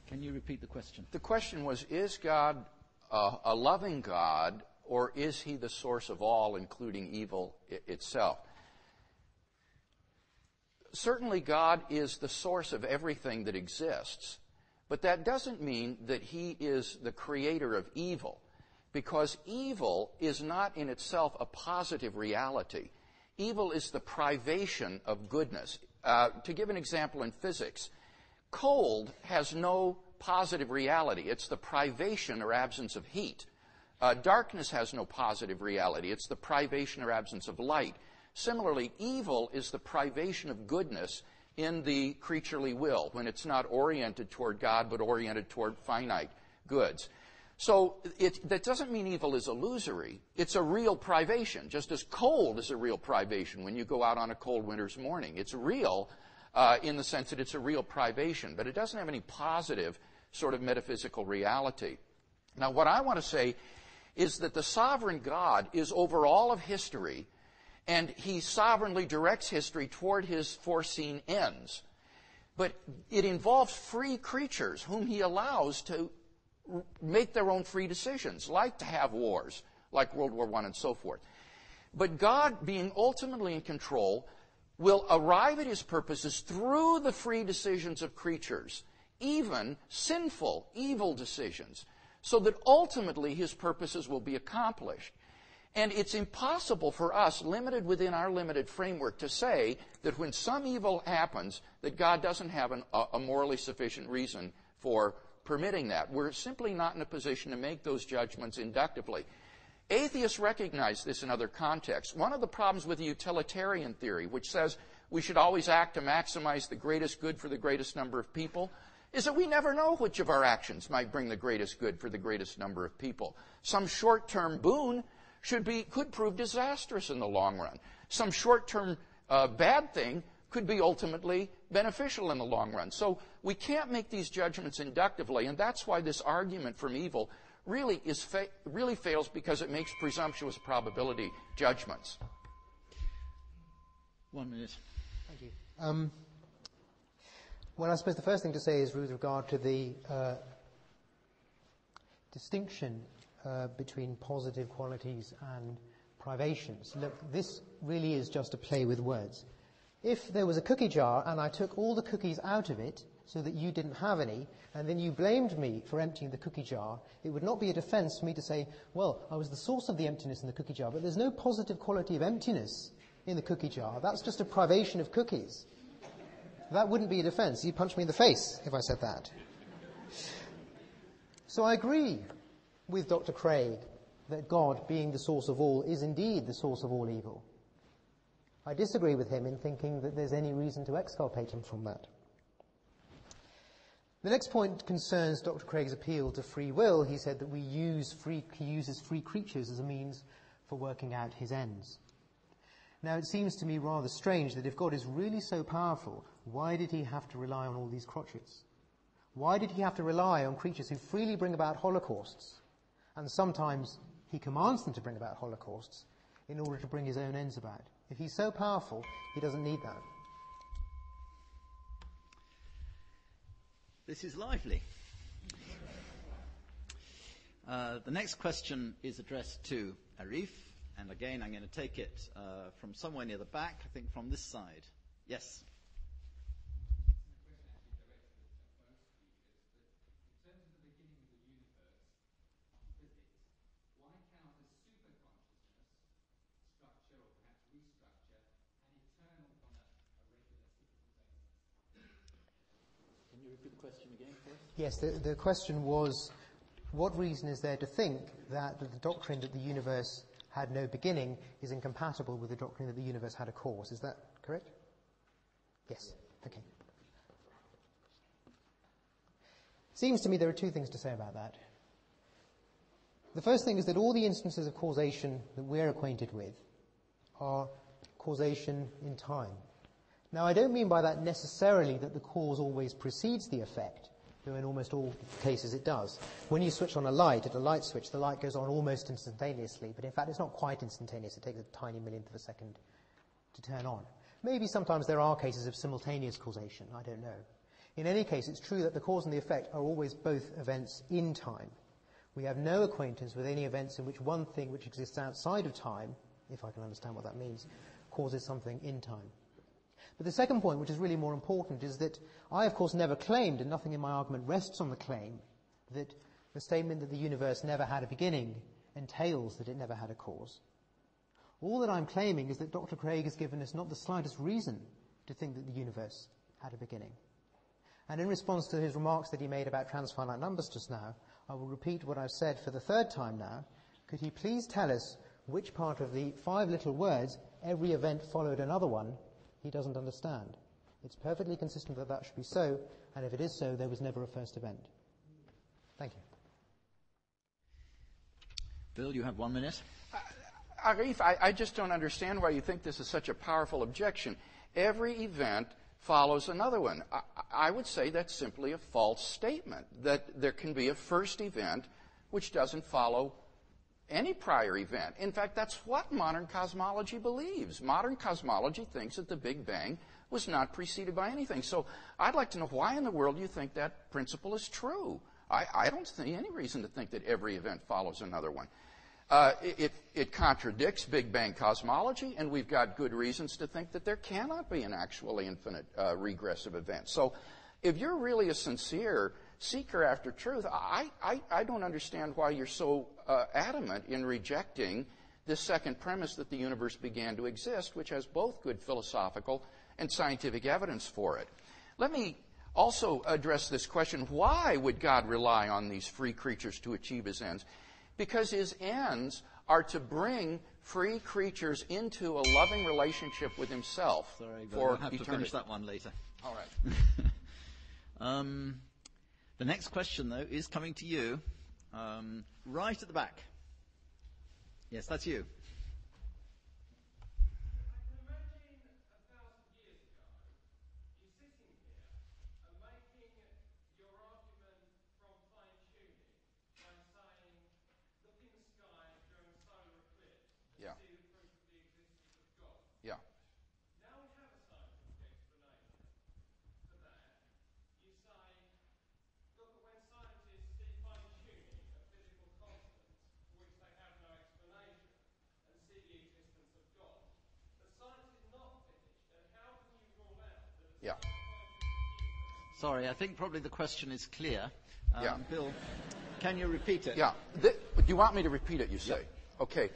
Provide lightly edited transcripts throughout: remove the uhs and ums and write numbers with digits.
Can you repeat the question? The question was, is God a loving God, or is he the source of all, including evil itself? Certainly God is the source of everything that exists, but that doesn't mean that he is the creator of evil, because evil is not in itself a positive reality. Evil is the privation of goodness. To give an example in physics, cold has no positive reality. It's the privation or absence of heat. Darkness has no positive reality. It's the privation or absence of light. Similarly, evil is the privation of goodness in the creaturely will, when it's not oriented toward God, but oriented toward finite goods. So that doesn't mean evil is illusory. It's a real privation, just as cold is a real privation when you go out on a cold winter's morning. It's real in the sense that it's a real privation, but it doesn't have any positive sort of metaphysical reality. Now, what I want to say is that the sovereign God is over all of history, and he sovereignly directs history toward his foreseen ends. But it involves free creatures whom he allows to make their own free decisions, like to have wars, like World War I and so forth. But God, being ultimately in control, will arrive at his purposes through the free decisions of creatures, even sinful, evil decisions, so that ultimately his purposes will be accomplished. And it's impossible for us, limited within our limited framework, to say that when some evil happens, that God doesn't have a morally sufficient reason for permitting that. We're simply not in a position to make those judgments inductively. Atheists recognize this in other contexts. One of the problems with the utilitarian theory, which says we should always act to maximize the greatest good for the greatest number of people, is that we never know which of our actions might bring the greatest good for the greatest number of people. Some short-term boon could prove disastrous in the long run. Some short-term bad thing could be ultimately beneficial in the long run. So we can't make these judgments inductively, and that's why this argument from evil really fails, because it makes presumptuous probability judgments. 1 minute. Thank you. Well, I suppose the first thing to say is with regard to the distinction between positive qualities and privations. Look, this really is just a play with words. If there was a cookie jar and I took all the cookies out of it so that you didn't have any, and then you blamed me for emptying the cookie jar, it would not be a defense for me to say, well, I was the source of the emptiness in the cookie jar, but there's no positive quality of emptiness in the cookie jar. That's just a privation of cookies. That wouldn't be a defense. You'd punch me in the face if I said that. So I agree with Dr. Craig that God, being the source of all, is indeed the source of all evil. I disagree with him in thinking that there's any reason to exculpate him from that. The next point concerns Dr. Craig's appeal to free will. He said that he uses free creatures as a means for working out his ends. Now, it seems to me rather strange that if God is really so powerful, why did he have to rely on all these crotchets? Why did he have to rely on creatures who freely bring about holocausts? And sometimes he commands them to bring about holocausts in order to bring his own ends about. If he's so powerful, he doesn't need that. This is lively. The next question is addressed to Arif, and again I'm going to take it from somewhere near the back, I think from this side. Yes. Repeat the question again, please? Yes, the question was, what reason is there to think that the doctrine that the universe had no beginning is incompatible with the doctrine that the universe had a cause? Is that correct? Yes. Okay. Seems to me there are two things to say about that. The first thing is that all the instances of causation that we're acquainted with are causation in time. Now, I don't mean by that necessarily that the cause always precedes the effect, though in almost all cases it does. When you switch on a light, at a light switch, the light goes on almost instantaneously, but in fact it's not quite instantaneous. It takes a tiny millionth of a second to turn on. Maybe sometimes there are cases of simultaneous causation, I don't know. In any case, it's true that the cause and the effect are always both events in time. We have no acquaintance with any events in which one thing which exists outside of time, if I can understand what that means, causes something in time. But the second point, which is really more important, is that I, of course, never claimed, and nothing in my argument rests on the claim, that the statement that the universe never had a beginning entails that it never had a cause. All that I'm claiming is that Dr. Craig has given us not the slightest reason to think that the universe had a beginning. And in response to his remarks that he made about transfinite numbers just now, I will repeat what I've said for the third time now. Could he please tell us which part of the 5 little words, every event followed another one, he doesn't understand? It's perfectly consistent that that should be so, and if it is so, there was never a first event. Thank you. Bill, you have 1 minute. Arif, I just don't understand why you think this is such a powerful objection. Every event follows another one. I would say that's simply a false statement, that there can be a first event which doesn't follow any prior event. In fact, that's what modern cosmology believes. Modern cosmology thinks that the Big Bang was not preceded by anything. So I'd like to know why in the world you think that principle is true. I don't see any reason to think that every event follows another one. It contradicts Big Bang cosmology, and we've got good reasons to think that there cannot be an actually infinite regressive event. So if you're really a sincere seeker after truth, I don't understand why you're so adamant in rejecting this second premise that the universe began to exist, which has both good philosophical and scientific evidence for it. Let me also address this question: why would God rely on these free creatures to achieve his ends? Because his ends are to bring free creatures into a loving relationship with himself. Sorry, for we'll have eternity. to finish that one later. All right. The next question, though, is coming to you, right at the back. Yes, that's you. Yeah. Sorry, I think probably the question is clear. Yeah. Bill, can you repeat it? Yeah. Do you want me to repeat it, you say? Yep. Okay.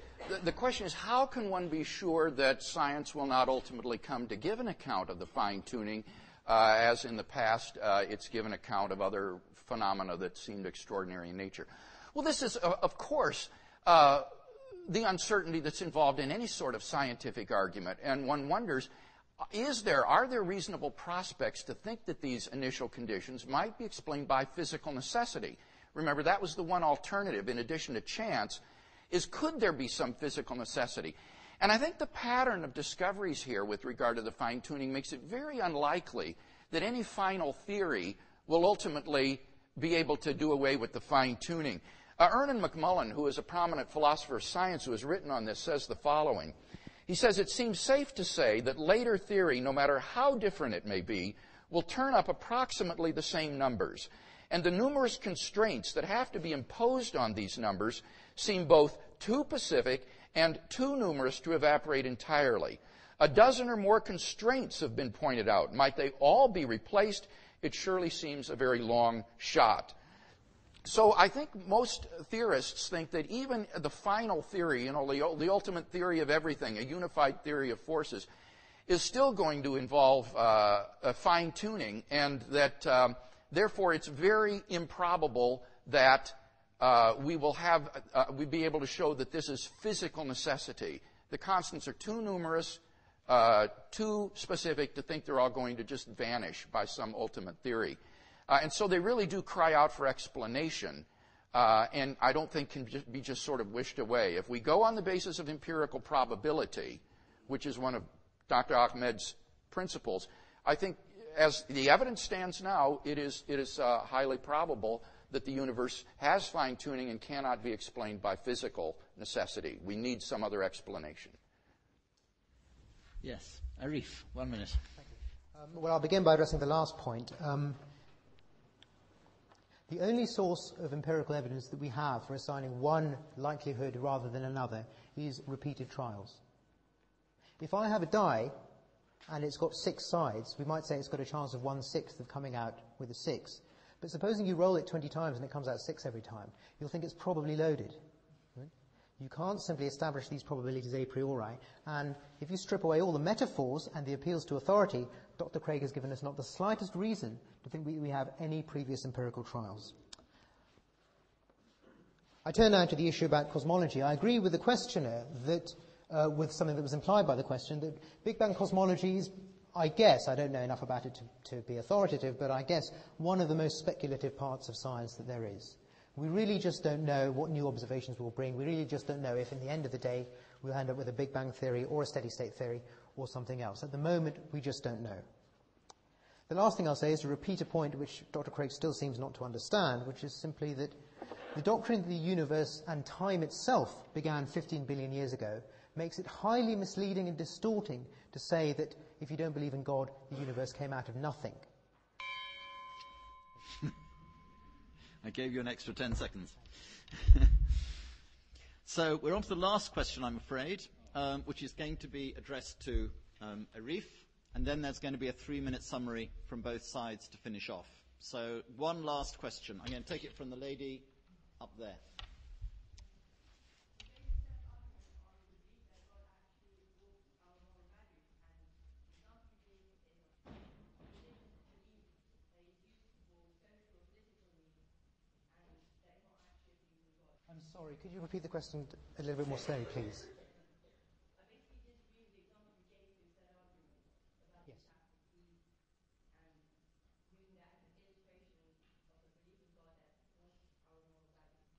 The question is, how can one be sure that science will not ultimately come to give an account of the fine-tuning, as in the past it's given account of other phenomena that seemed extraordinary in nature? Well, this is, of course, the uncertainty that's involved in any sort of scientific argument. And one wonders, are there reasonable prospects to think that these initial conditions might be explained by physical necessity? Remember, that was the one alternative, in addition to chance, is could there be some physical necessity? And I think the pattern of discoveries here with regard to the fine-tuning makes it very unlikely that any final theory will ultimately be able to do away with the fine-tuning. Ernan McMullen, who is a prominent philosopher of science who has written on this, says the following. He says, it seems safe to say that later theory, no matter how different it may be, will turn up approximately the same numbers. And the numerous constraints that have to be imposed on these numbers seem both too specific and too numerous to evaporate entirely. A dozen or more constraints have been pointed out. Might they all be replaced? It surely seems a very long shot. So I think most theorists think that even the final theory, the ultimate theory of everything, a unified theory of forces, is still going to involve a fine-tuning, and that therefore it's very improbable that we'd be able to show that this is physical necessity. The constants are too numerous, too specific to think they're all going to just vanish by some ultimate theory. And so they really do cry out for explanation, and I don't think can be just sort of wished away. If we go on the basis of empirical probability, which is one of Dr. Ahmed's principles, I think as the evidence stands now, it is highly probable that the universe has fine-tuning and cannot be explained by physical necessity. We need some other explanation. Yes. Arif, 1 minute. Thank you. Well, I'll begin by addressing the last point. The only source of empirical evidence that we have for assigning one likelihood rather than another is repeated trials. If I have a die and it's got 6 sides, we might say it's got a chance of 1/6 of coming out with a 6. But supposing you roll it 20 times and it comes out 6 every time, you'll think it's probably loaded. Right? You can't simply establish these probabilities a priori. And if you strip away all the metaphors and the appeals to authority, Dr. Craig has given us not the slightest reason to think we have any previous empirical trials. I turn now to the issue about cosmology. I agree with the questioner that, with something that was implied by the question, that Big Bang cosmology is, I guess, I don't know enough about it to be authoritative, but I guess one of the most speculative parts of science that there is. We really just don't know what new observations will bring. We really just don't know if, in the end of the day, we'll end up with a Big Bang theory or a steady-state theory or something else. At the moment, we just don't know. The last thing I'll say is to repeat a point which Dr. Craig still seems not to understand, which is simply that the doctrine that the universe and time itself began 15 billion years ago makes it highly misleading and distorting to say that if you don't believe in God, the universe came out of nothing. I gave you an extra 10 seconds. So we're on to the last question, I'm afraid, which is going to be addressed to Arif, and then there's going to be a 3-minute summary from both sides to finish off. So one last question. I'm going to take it from the lady up there. I'm sorry, could you repeat the question a little bit more slowly, please? Yes.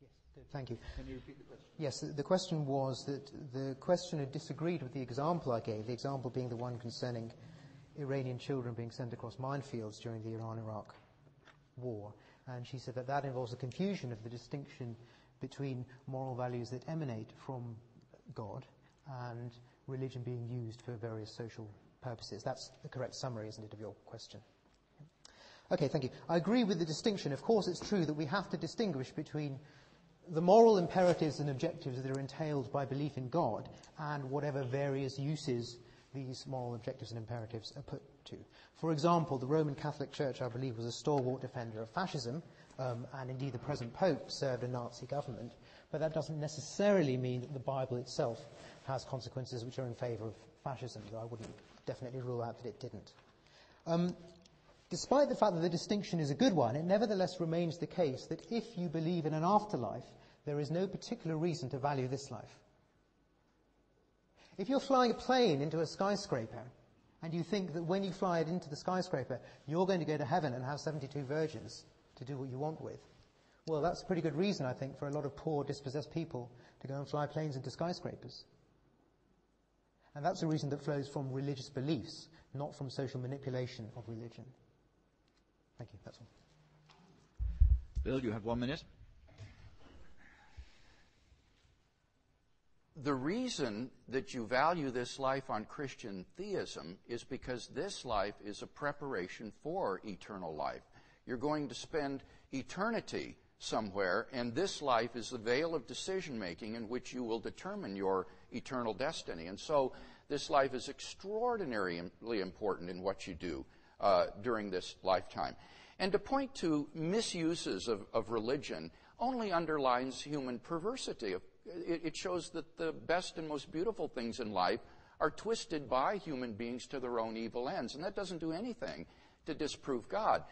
Yes, good, thank you. Can you repeat the question? Yes, the question was that the questioner disagreed with the example I gave, the example being the one concerning Iranian children being sent across minefields during the Iran-Iraq war. And she said that that involves a confusion of the distinction between moral values that emanate from God and religion being used for various social purposes. That's the correct summary, isn't it, of your question? Okay, thank you. I agree with the distinction. Of course, it's true that we have to distinguish between the moral imperatives and objectives that are entailed by belief in God and whatever various uses these moral objectives and imperatives are put to. For example, the Roman Catholic Church, I believe, was a stalwart defender of fascism, and indeed the present Pope served a Nazi government, but that doesn't necessarily mean that the Bible itself has consequences which are in favour of fascism, though I wouldn't definitely rule out that it didn't. Despite the fact that the distinction is a good one, it nevertheless remains the case that if you believe in an afterlife, there is no particular reason to value this life. If you're flying a plane into a skyscraper, and you think that when you fly it into the skyscraper, you're going to go to heaven and have 72 virgins to do what you want with, well, that's a pretty good reason, I think, for a lot of poor, dispossessed people to go and fly planes into skyscrapers. And that's a reason that flows from religious beliefs, not from social manipulation of religion. Thank you, that's all. Bill, you have 1 minute. The reason that you value this life on Christian theism is because this life is a preparation for eternal life. You're going to spend eternity somewhere, and this life is the veil of decision-making in which you will determine your eternal destiny. And so this life is extraordinarily important in what you do during this lifetime. And to point to misuses of religion only underlines human perversity. It shows that the best and most beautiful things in life are twisted by human beings to their own evil ends, and that doesn't do anything to disprove God.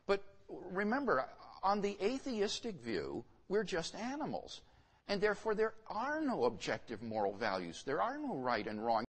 But remember, on the atheistic view, we're just animals, and therefore there are no objective moral values. There are no right and wrong.